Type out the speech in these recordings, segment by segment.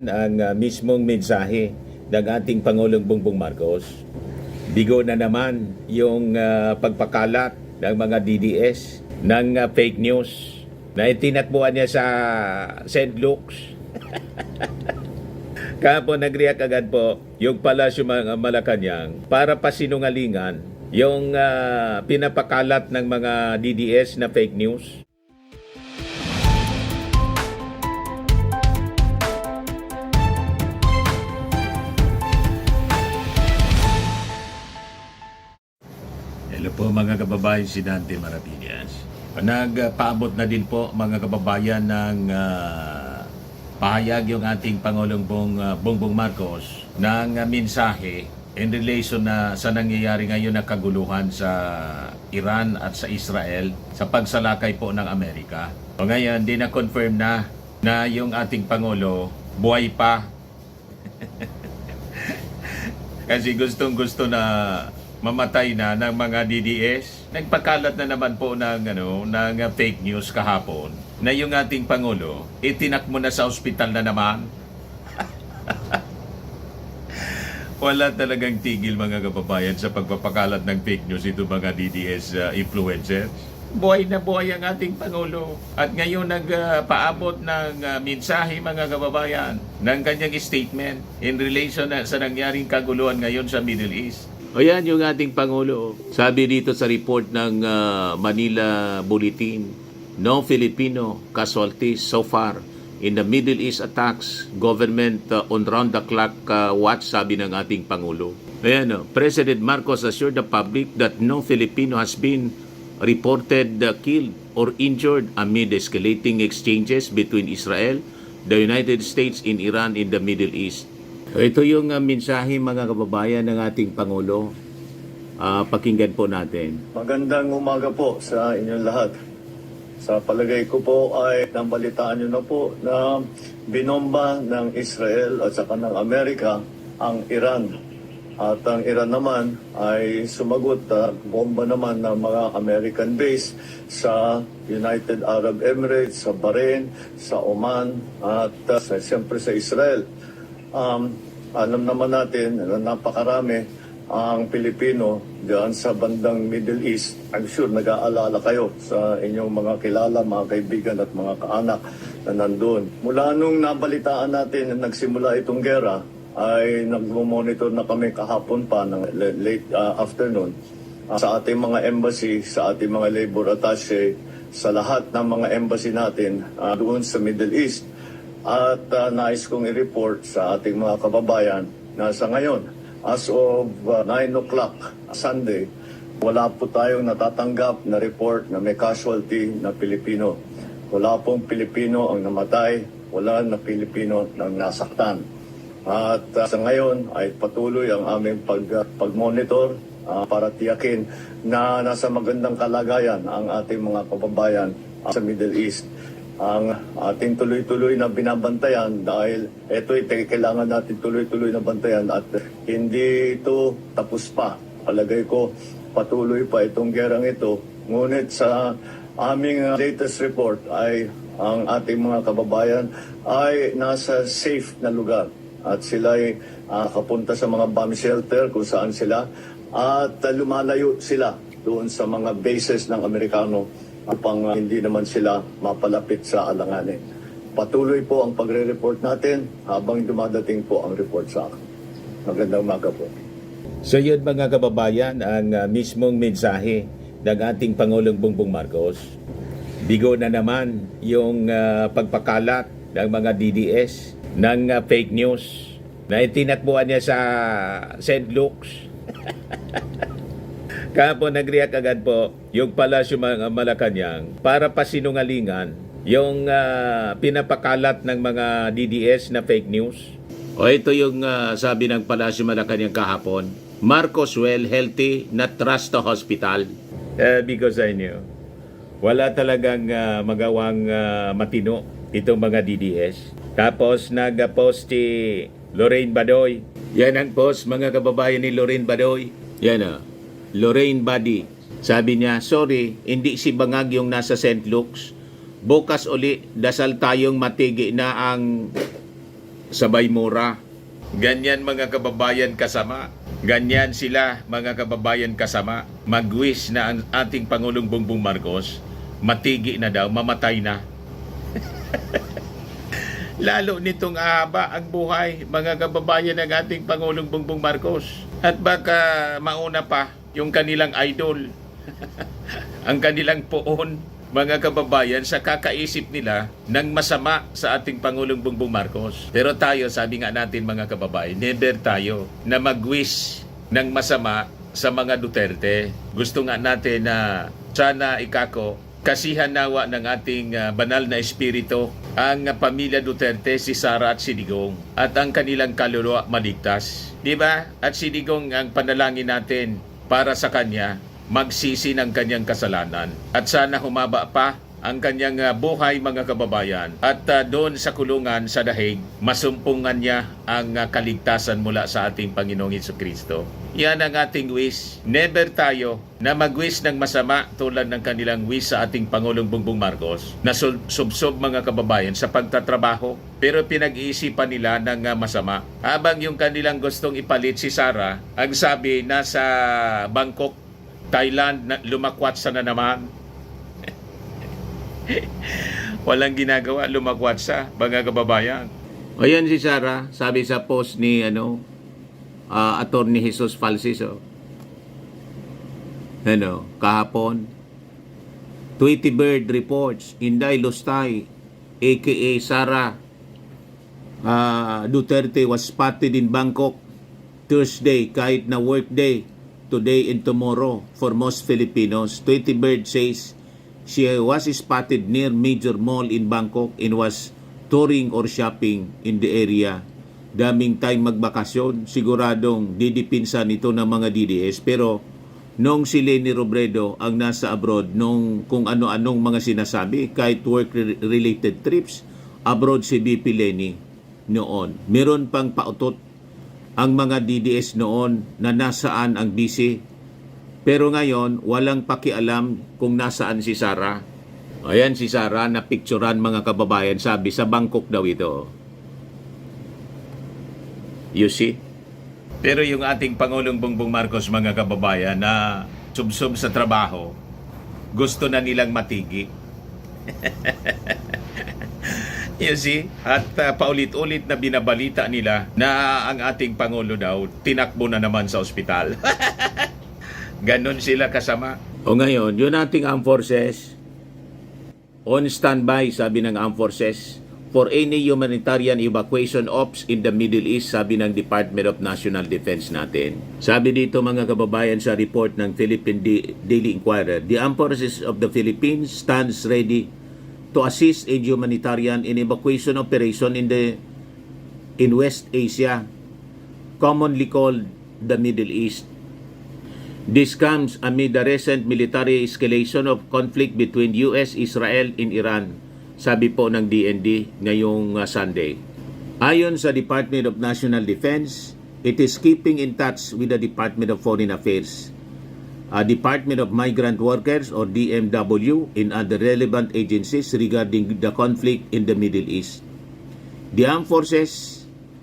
Ang mismong mensahe ng ating Pangulong Bongbong Marcos. Bigo na naman yung pagpakalat ng mga DDS ng fake news na itinatbuhan niya sa St. Luke's. Kahapon nag-react agad po yung Palasyo Malacanang para pasinungalingan yung pinapakalat ng mga DDS na fake news. Hello po mga kababayan, si Dante Maravillas. Nagpaabot na din po mga kababayan ng pahayag yung ating Pangulong Bongbong Marcos ng mensahe in relation na sa nangyayari ngayon na kaguluhan sa Iran at sa Israel sa pagsalakay po ng Amerika. O ngayon, di na-confirm na yung ating Pangulo buhay pa. Kasi gustong-gusto na mamatay na ng mga DDS. Nagpakalat na naman po ng fake news kahapon na yung ating Pangulo itinakbo na sa ospital na naman. Wala talagang tigil mga kababayan sa pagpapakalat ng fake news ito mga DDS influencers. Buhay na buhay ang ating Pangulo. At ngayon nagpaabot ng mensahe mga kababayan ng kanyang statement in relation sa nangyaring kaguluhan ngayon sa Middle East. O yan yung ating Pangulo. Sabi dito sa report ng Manila Bulletin, no Filipino casualties so far in the Middle East attacks. Government on round-the-clock watch, sabi ng ating Pangulo. Ayan, President Marcos assured the public that no Filipino has been reported killed or injured amid escalating exchanges between Israel, the United States, and Iran in the Middle East. Ito yung mensahe mga kababayan ng ating Pangulo. Pakinggan po natin. Magandang umaga po sa inyong lahat. Sa palagay ko po ay nabalitaan nyo na po na binomba ng Israel at saka ng Amerika ang Iran. At ang Iran naman ay sumagot bomba naman ng mga American base sa United Arab Emirates, sa Bahrain, sa Oman at siyempre sa Israel. Alam naman natin na napakarami ang Pilipino diyan sa bandang Middle East. I'm sure nag-aalala kayo sa inyong mga kilala, mga kaibigan at mga kaanak na nandun. Mula nung nabalitaan natin na nagsimula itong gera, ay nag-monitor na kami kahapon pa ng late afternoon sa ating mga embassy, sa ating mga labor attaché, sa lahat ng mga embassy natin doon sa Middle East. At nais kong i-report sa ating mga kababayan na sa ngayon, as of 9 o'clock Sunday, wala po tayong natatanggap na report na may casualty na Pilipino. Wala pong Pilipino ang namatay, wala na Pilipino ang nasaktan. At sa ngayon ay patuloy ang aming pag-monitor para tiyakin na nasa magandang kalagayan ang ating mga kababayan sa Middle East. Ang ating tuloy-tuloy na binabantayan dahil ito'y kailangan natin tuloy-tuloy na bantayan at hindi ito tapos pa. Palagay ko patuloy pa itong gerang ito. Ngunit sa aming latest report ay ang ating mga kababayan ay nasa safe na lugar at sila ay kapunta sa mga bomb shelter kung saan sila at lumalayo sila doon sa mga bases ng Amerikano upang hindi naman sila mapalapit sa alanganin. Patuloy po ang pagre-report natin habang dumadating po ang report sa akin. Magandang umaga po. So yun mga kababayan, ang mismong mensahe ng ating Pangulong Bongbong Marcos. Bigo na naman yung pagpakalat ng mga DDS ng fake news na itinatbuhan niya sa St. Luke's. Kahapon nag-react agad po yung Palasyo Malacanang para pasinungalingan yung pinapakalat ng mga DDS na fake news. O ito yung sabi ng Palasyo Malacanang kahapon, Marcos well, healthy, not trust the hospital. Because I knew, wala talagang magawang matino itong mga DDS. Tapos nag-post si Lorraine Badoy. Yan ang post mga kababayan ni Lorraine Badoy. Yan Lorraine Badi. Sabi niya, sorry, hindi si Bangag yung nasa St. Luke's. Bukas uli, dasal tayong matigi na ang sabay mura. Ganyan mga kababayan kasama. Ganyan sila mga kababayan kasama. Mag-wish na ang ating Pangulong Bongbong Marcos matigi na daw, mamatay na. Lalo nitong ahaba ang buhay mga kababayan ng ating Pangulong Bongbong Marcos. At baka mauna pa yung kanilang idol, ang kanilang poon, mga kababayan, sa kakaisip nila ng masama sa ating Pangulong Bongbong Marcos. Pero tayo, sabi nga natin mga kababayan, never tayo na mag-wish ng masama sa mga Duterte. Gusto nga natin na sana ikako kasihan nawa ng ating banal na espiritu ang pamilya Duterte, si Sara at si Digong, at ang kanilang kaluluwa maligtas. Di ba? At si Digong, ang panalangin natin para sa kanya, magsisi ng kanyang kasalanan. At sana humaba pa ang kanyang buhay mga kababayan. At doon sa kulungan sa Dahig, masumpungan niya ang kaligtasan mula sa ating Panginoong Hesukristo. Yan ang ating wish. Never tayo na mag-wish ng masama tulad ng kanilang wish sa ating Pangulong Bongbong Marcos na subsob mga kababayan sa pagtatrabaho, pero pinag-iisipan nila ng masama. Habang yung kanilang gustong ipalit si Sara, ang sabi nasa Bangkok, Thailand, lumakwat sa na naman. Walang ginagawa, lumakwat sa mga kababayan. Ayan si Sara, sabi sa post ni Attorney Jesus Falciso. Kahapon, Tweety Bird reports, Inday Lustay, aka Sara Duterte was spotted in Bangkok Thursday, kahit na work day, today and tomorrow for most Filipinos. Tweety Bird says she was spotted near major mall in Bangkok and was touring or shopping in the area. Daming time magbakasyon, siguradong didipinsan ito ng mga DDS. Pero nung si Leni Robredo ang nasa abroad, nung kung ano-anong mga sinasabi, kahit work-related trips, abroad si BP Leni noon. Meron pang pautot ang mga DDS noon na nasaan ang busy. Pero ngayon, walang pakialam kung nasaan si Sara. Ayan si Sara, na picturean mga kababayan, sabi sa Bangkok daw ito. You see? Pero yung ating Pangulong Bongbong Marcos mga kababayan na subsob sa trabaho, gusto na nilang matigi. You see? At paulit-ulit na binabalita nila na ang ating Pangulo daw tinakbo na naman sa ospital. Ganon sila kasama. O ngayon, yun ating armed forces, on standby, sabi ng armed forces, for any humanitarian evacuation ops in the Middle East, sabi ng Department of National Defense natin. Sabi dito mga kababayan sa report ng Philippine Daily Inquirer, the armed forces of the Philippines stands ready to assist in humanitarian and evacuation operation in West Asia, commonly called the Middle East. This comes amid the recent military escalation of conflict between US, Israel, and Iran, sabi po ng DND ngayong Sunday. Ayon sa Department of National Defense, it is keeping in touch with the Department of Foreign Affairs, Department of Migrant Workers or DMW, and other relevant agencies regarding the conflict in the Middle East. The armed forces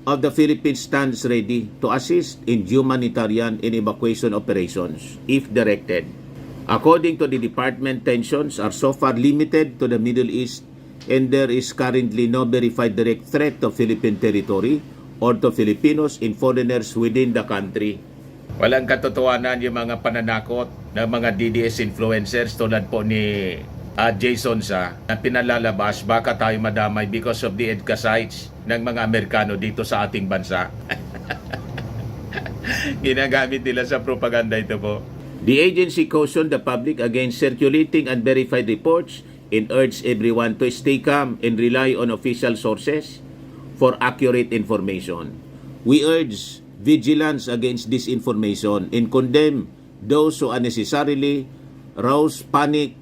of the Philippines stands ready to assist in humanitarian and evacuation operations if directed. According to the department, tensions are so far limited to the Middle East and there is currently no verified direct threat to Philippine territory or to Filipinos and foreigners within the country. Walang katotohanan yung mga pananakot ng mga DDS influencers tulad po ni Jason Sa na pinalalabas baka tayo madamay because of the EDCA sites ng mga Amerikano dito sa ating bansa. Ginagamit nila sa propaganda ito po. The agency cautioned the public against circulating unverified reports and urged everyone to stay calm and rely on official sources for accurate information. We urge vigilance against disinformation and condemn those who unnecessarily rouse panic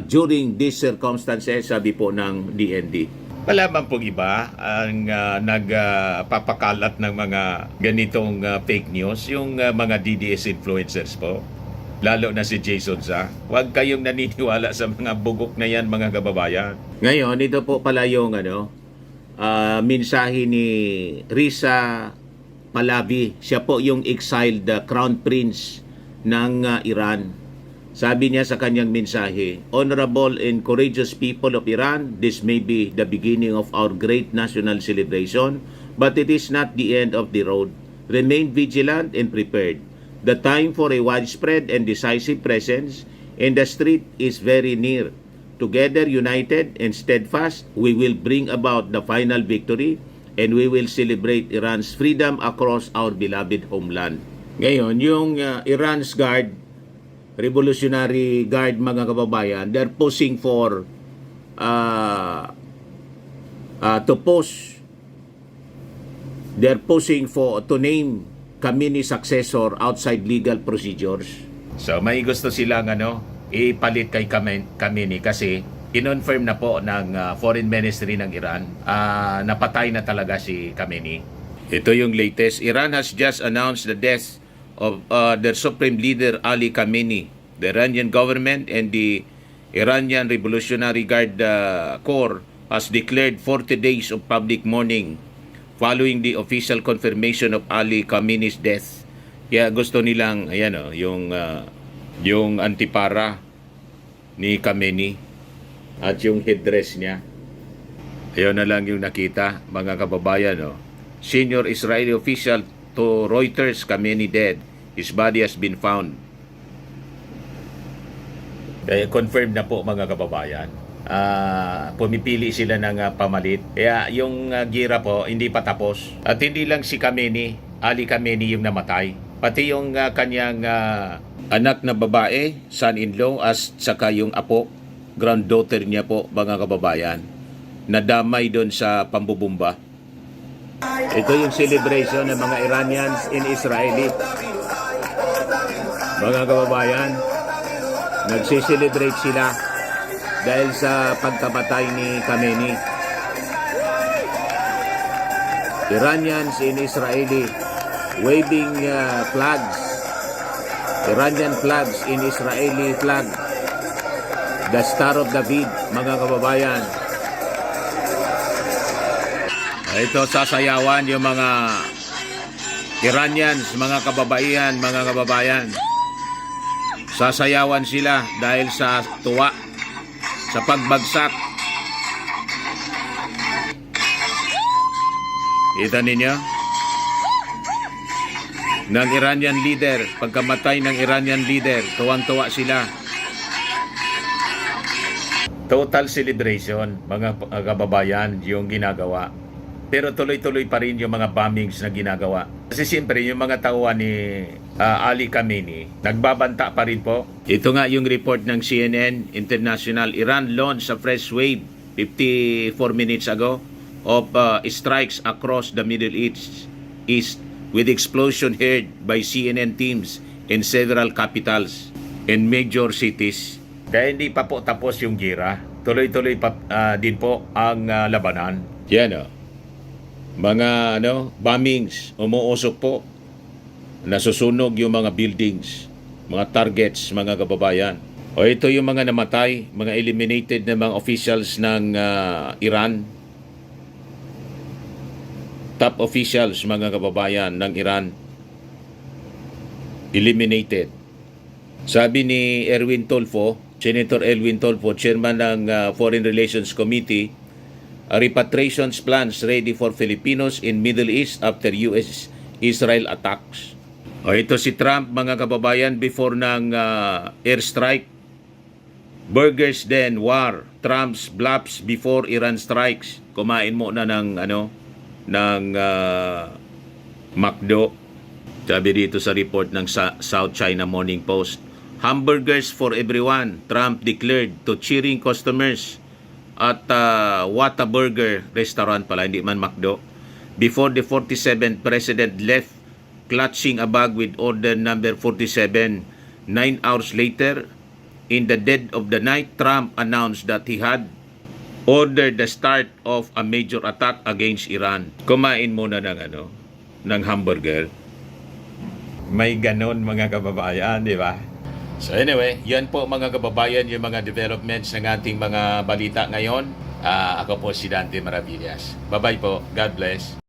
during these circumstances, sabi po ng DND. Wala bang pong iba ang nagpapakalat ng mga ganitong fake news, yung mga DDS influencers po? Lalo na si Jason Sa. Huwag kayong naniniwala sa mga bugok na yan mga kababayan. Ngayon, ito po pala yung mensahe ni Reza Pahlavi. Siya po yung exiled crown prince ng Iran. Sabi niya sa kanyang mensahe, "Honorable and courageous people of Iran, this may be the beginning of our great national celebration, but it is not the end of the road. Remain vigilant and prepared. The time for a widespread and decisive presence in the street is very near. Together, united and steadfast, we will bring about the final victory and we will celebrate Iran's freedom across our beloved homeland." Ngayon, yung Iran's Guard, Revolutionary Guard, mga kababayan, they're posing for to name Khamenei successor outside legal procedures. So may gusto silang ipalit kay Khamenei kasi kinonfirm na po ng Foreign Ministry ng Iran, napatay na talaga si Khamenei. Ito yung latest. Iran has just announced the death of their supreme leader Ali Khamenei. The Iranian government and the Iranian Revolutionary Guard Corps has declared 40 days of public mourning following the official confirmation of Ali Khamenei's death. Kaya gusto nilang yung antipara ni Khamenei at yung headdress niya. Ayun na lang yung nakita, mga kababayan. Senior Israeli official to Reuters, Khamenei dead. His body has been found. Kaya confirmed na po, mga kababayan. Pumipili sila ng pamalit. Kaya yung gira po, hindi pa tapos. At hindi lang si Khamenei, Ali Khamenei yung namatay. Pati yung kanyang anak na babae, son-in-law, as saka yung apo, granddaughter niya po, mga kababayan. Nadamay doon sa pambubumba. Ito yung celebration ng mga Iranians in Israel. Mga kababayan, nagsiselebrate sila dahil sa pagkamatay ni Khamenei. Iranians in Israel waving flags. Iranian flags in Israeli flag. The Star of David, mga kababayan. Ito sasayawan yung mga Iranians, mga kababaihan, mga kababayan. Sasayawan sila dahil sa tuwa sa pagbagsak. Kita ninyo? Ng Iranian leader, pagkamatay ng Iranian leader, tuwang-tuwa sila. Total celebration, mga kababayan, yung ginagawa. Pero tuloy-tuloy pa rin yung mga bombings na ginagawa. Kasi siyempre, yung mga tauhan ni Ali Khamenei, nagbabanta pa rin po. Ito nga yung report ng CNN International. Iran launched a fresh wave 54 minutes ago of strikes across the Middle East with explosion heard by CNN teams in several capitals and major cities. Kaya hindi pa po tapos yung gira. Tuloy-tuloy pa din po ang labanan. Yan mga bombings, umuusok po. Nasusunog yung mga buildings, mga targets, mga kababayan. O ito yung mga namatay, mga eliminated na mga officials ng Iran. Top officials, mga kababayan, ng Iran. Eliminated. Sabi ni Erwin Tolfo, Senator Erwin Tolfo, chairman ng Foreign Relations Committee, repatriation plans ready for Filipinos in Middle East after US-Israel attacks. O ito si Trump, mga kababayan, before ng airstrike. Burgers then war. Trump's bluffs before Iran strikes. Kumain mo na ng McDo. Sabi dito sa report ng South China Morning Post. Hamburgers for everyone, Trump declared to cheering customers at Whataburger restaurant pala, hindi man McDo. Before the 47th president left, clutching a bag with order number 47. 9 hours later, in the dead of the night, Trump announced that he had ordered the start of a major attack against Iran. Kumain muna ng hamburger. May ganon, mga kababayan, di ba? So anyway, yan po, mga kababayan, yung mga developments ng ating mga balita ngayon. Ako po si Dante Maravillas. Bye-bye po. God bless.